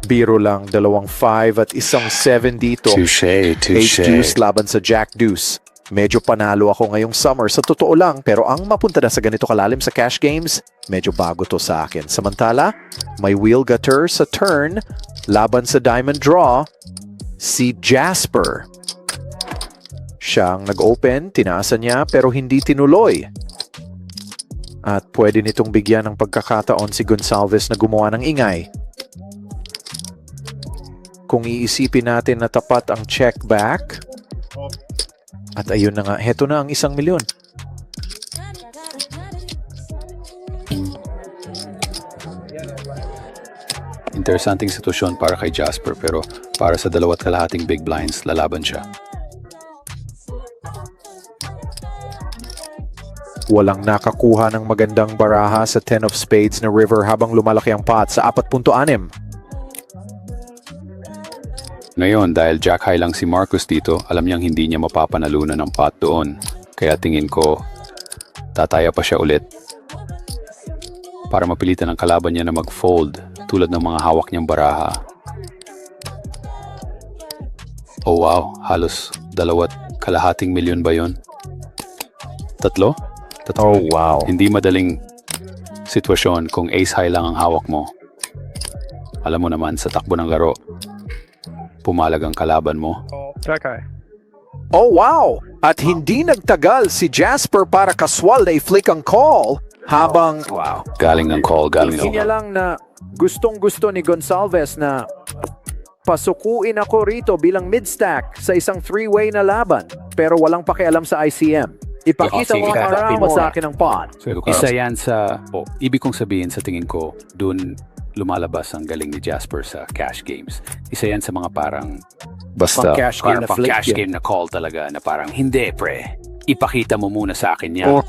Biro lang, 2-5 at 1-7 dito. Touche, touche. Ace-Deuce laban sa Jack-Deuce. Medyo panalo ako ngayong summer sa totoo lang, pero ang mapunta na sa ganito kalalim sa cash games, medyo bago to sa akin. Samantala, may wheel gutter sa turn, laban sa diamond draw, si Jasper. Siyang nag-open, tinaasan niya pero hindi tinuloy. At pwede nitong bigyan ng pagkakataon si Gonsalves na gumawa ng ingay. Kung iisipin natin na tapat ang check back, at ayun na nga, heto na ang 1 milyon. Interesanting sitwasyon para kay Jasper pero para sa 2.5 big blinds, lalaban siya. Walang nakakuha ng magandang baraha sa 10 of spades na river habang lumalaki ang pot sa 4.6. Ngayon, dahil Jack High lang si Marcus dito, alam niyang hindi niya mapapanalunan ng pot doon. Kaya tingin ko, tataya pa siya ulit para mapilitan ang kalaban niya na mag-fold tulad ng mga hawak niyang baraha. Oh wow, halos 2.5 milyon ba yun? 3? Oh wow. Hindi madaling sitwasyon kung ace high lang ang hawak mo. Alam mo naman, sa takbo ng laro, pumalag ang kalaban mo. Oh wow! At hindi nagtagal si Jasper para kaswal na i-flick ang call habang Galing ng call, galing ng niya lang na gustong-gusto ni Gonsalves na pasukuin ako rito bilang mid-stack sa isang three-way na laban pero walang pakialam sa ICM. Ipakita mo ang araw sa akin ng pot. Isa yan sa, ibig kong sabihin sa tingin ko, dun lumalabas ang galing ni Jasper sa cash games. Isa yan sa mga parang Basta cash game na flick cash yun. game na call talaga na parang, hindi pre, ipakita mo muna sa akin yan.